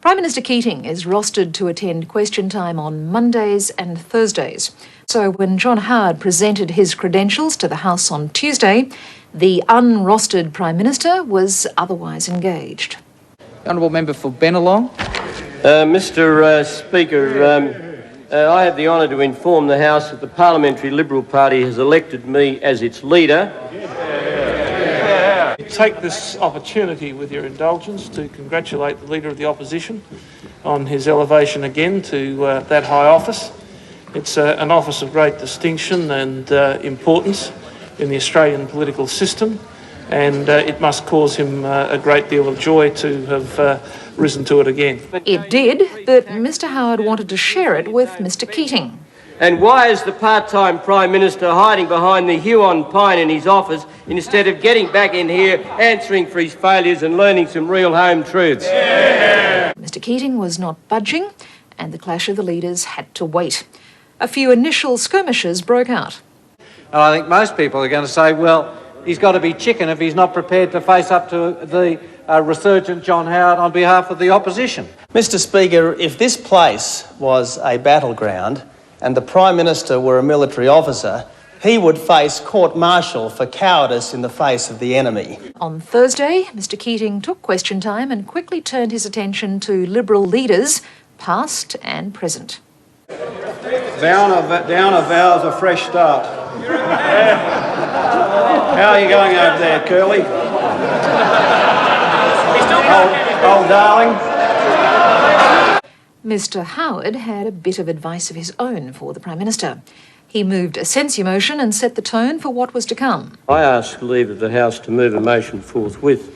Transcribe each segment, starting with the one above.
Prime Minister Keating is rostered to attend question time on Mondays and Thursdays. So when John Howard presented his credentials to the House on Tuesday, the unrostered Prime Minister was otherwise engaged. Honourable Member for Bennelong. Mr Speaker, I have the honour to inform the House that the Parliamentary Liberal Party has elected me as its leader. Take this opportunity, with your indulgence, to congratulate the Leader of the Opposition on his elevation again to that high office. It's an office of great distinction and importance in the Australian political system, and it must cause him a great deal of joy to have risen to it again. It did, but Mr Howard wanted to share it with Mr Keating. And why is the part-time Prime Minister hiding behind the Huon pine in his office instead of getting back in here, answering for his failures and learning some real home truths? Mr Keating was not budging, and the clash of the leaders had to wait. A few initial skirmishes broke out. And I think most people are going to say, well, he's got to be chicken if he's not prepared to face up to the resurgent John Howard on behalf of the opposition. Mr Speaker, if this place was a battleground and the Prime Minister were a military officer, he would face court-martial for cowardice in the face of the enemy. On Thursday, Mr Keating took question time and quickly turned his attention to Liberal leaders, past and present. Downer vows a fresh start. How are you going over there, Curly? Old darling. Mr Howard had a bit of advice of his own for the Prime Minister. He moved a censure motion and set the tone for what was to come. I ask leave of the House to move a motion forthwith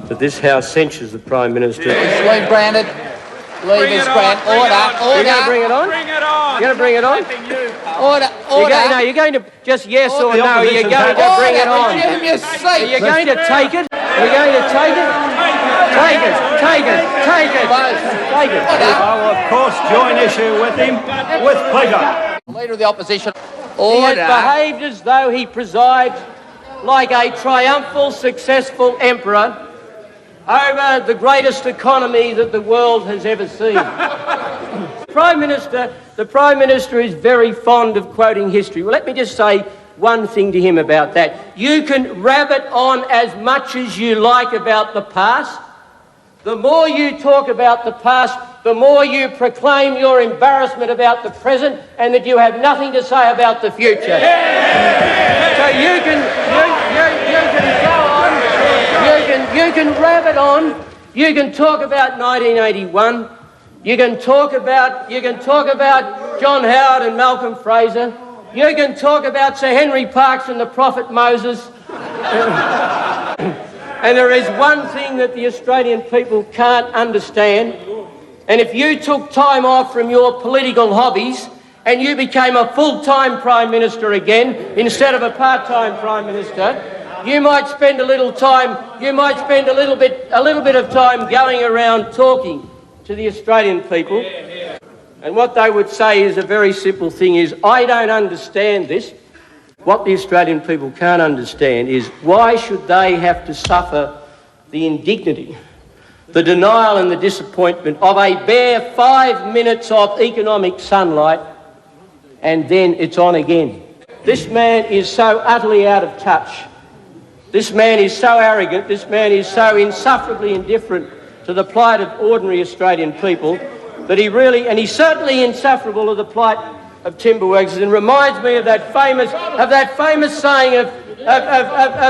that this House censures the Prime Minister. Leave granted. Leave is granted. Order. You're going to bring it on? Bring it on! You're going to bring it on? Order. You're going to just yes or no. You're going to bring it on. Give him your seat. You're going to take it. You're going to take it. Take it. Take it. Take it. Take it. I will, of course, join issue with him with pleasure. Leader of the Opposition. He has behaved as though he presides like a triumphal, successful emperor over the greatest economy that the world has ever seen. The Prime Minister is very fond of quoting history. Well, let me just say one thing to him about that. You can rabbit on as much as you like about the past. The more you talk about the past, the more you proclaim your embarrassment about the present and that you have nothing to say about the future. So you can go on, you can rabbit on, you can talk about 1981, you can talk about John Howard and Malcolm Fraser, you can talk about Sir Henry Parkes and the Prophet Moses. And there is one thing that the Australian people can't understand, and if you took time off from your political hobbies and you became a full-time Prime Minister again instead of a part-time Prime Minister, you might spend a little bit of time going around talking to the Australian people. And what they would say is a very simple thing is, I don't understand this. What the Australian people can't understand is why should they have to suffer the indignity, the denial and the disappointment of a bare 5 minutes of economic sunlight and then it's on again. This man is so utterly out of touch. This man is so arrogant. This man is so insufferably indifferent to the plight of ordinary Australian people that he's certainly insufferable to the plight of timber workers, and reminds me of that famous saying of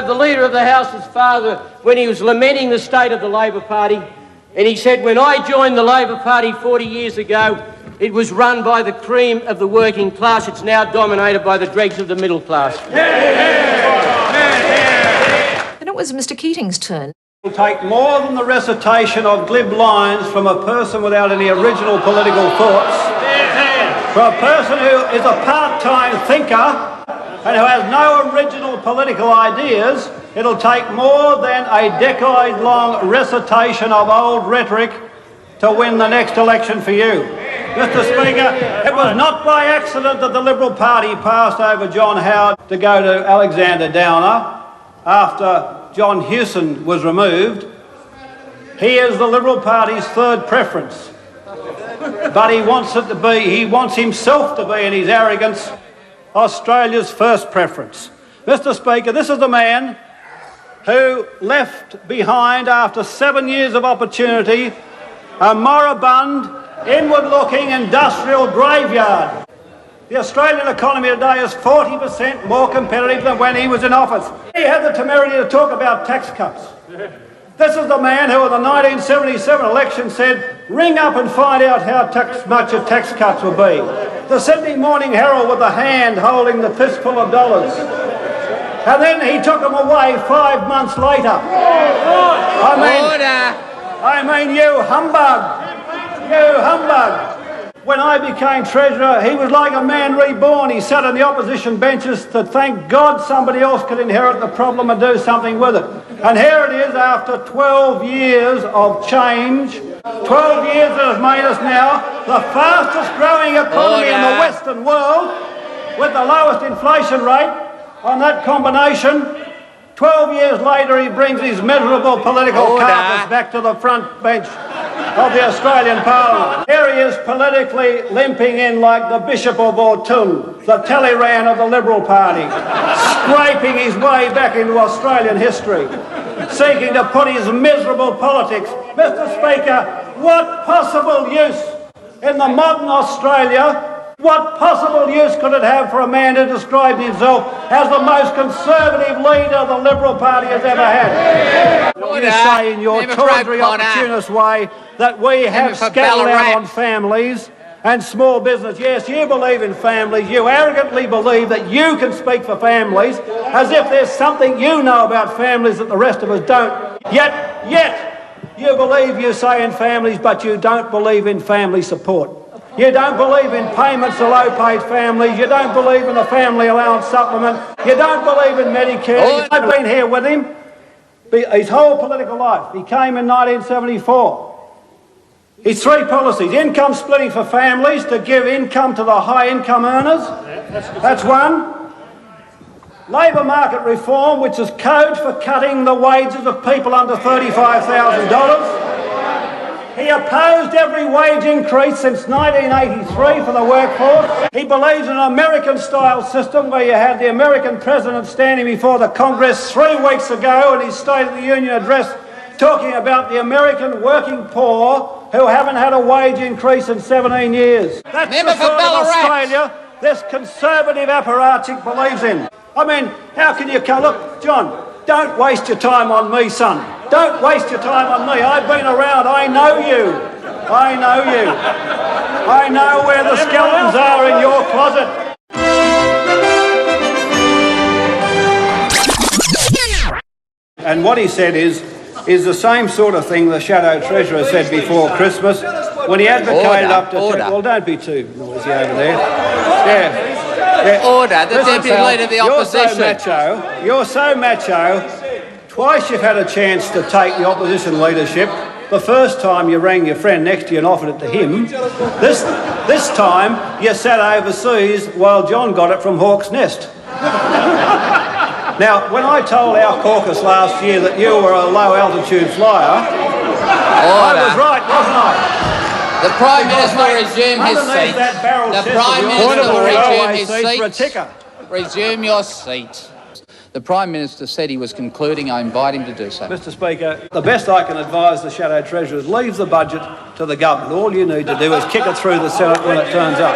the Leader of the House's father when he was lamenting the state of the Labor Party, and he said, when I joined the Labor Party 40 years ago, it was run by the cream of the working class. It's now dominated by the dregs of the middle class. Then it was Mr Keating's turn. It will take more than the recitation of glib lines from a person without any original political thoughts. For a person who is a part-time thinker and who has no original political ideas, it'll take more than a decade-long recitation of old rhetoric to win the next election for you. Mr Speaker, it was not by accident that the Liberal Party passed over John Howard to go to Alexander Downer after John Hewson was removed. He is the Liberal Party's third preference. But he wants it to be, he wants himself to be, in his arrogance, Australia's first preference. Mr. Speaker, this is the man who left behind, after 7 years of opportunity, a moribund, inward-looking industrial graveyard. The Australian economy today is 40% more competitive than when he was in office. He had the temerity to talk about tax cuts. This is the man who in the 1977 election said, ring up and find out how much of tax cuts will be. The Sydney Morning Herald with the hand holding the fistful of dollars. And then he took them away 5 months later. I mean, you humbug. You humbug. When I became Treasurer, he was like a man reborn. He sat on the opposition benches to thank God somebody else could inherit the problem and do something with it. And here it is, after 12 years of change, 12 years that has made us now the fastest growing economy in the Western world, with the lowest inflation rate. On that combination, 12 years later he brings his miserable political carcass back to the front bench of the Australian Parliament. Here he is politically limping in like the Bishop of Autun, the Talleyrand of the Liberal Party, scraping his way back into Australian history, seeking to put his miserable politics. Mr. Speaker, what possible use in the modern Australia, what possible use could it have for a man who described himself as the most conservative leader the Liberal Party has ever had? You say in your tawdry, opportunist way that we have scattered out on families and small business. Yes, you believe in families. You arrogantly believe that you can speak for families as if there's something you know about families that the rest of us don't. Yet, you believe, you say, in families, but you don't believe in family support. You don't believe in payments to low-paid families. You don't believe in the family allowance supplement. You don't believe in Medicare. I've been here with him his whole political life. He came in 1974. His three policies: income splitting for families to give income to the high-income earners. That's one. Labour market reform, which is code for cutting the wages of people under $35,000. He opposed every wage increase since 1983 for the workforce. He believes in an American-style system where you had the American president standing before the Congress 3 weeks ago in his State of the Union address talking about the American working poor who haven't had a wage increase in 17 years. That's the sort of Australia this conservative apparatchik believes in. I mean, how can you come... Look, John, don't waste your time on me, son. Don't waste your time on me. I've been around. I know you. I know you. I know where the skeletons are in your closet. And what he said is the same sort of thing the Shadow Treasurer said before Christmas when he advocated well, don't be too noisy over there. Yeah. Order, the Deputy Leader of the Opposition. You're so macho. Twice you've had a chance to take the opposition leadership. The first time you rang your friend next to you and offered it to him. This time you sat overseas while John got it from Hawke's Nest. Now, when I told our caucus last year that you were a low-altitude flyer, I was right, wasn't I? The Prime Minister resume his seat. The Prime Minister will resume his seat. Resume your seat. The Prime Minister said he was concluding. I invite him to do so. Mr. Speaker, the best I can advise the Shadow Treasurer is leave the budget to the government. All you need to do is kick it through the Senate when it turns up.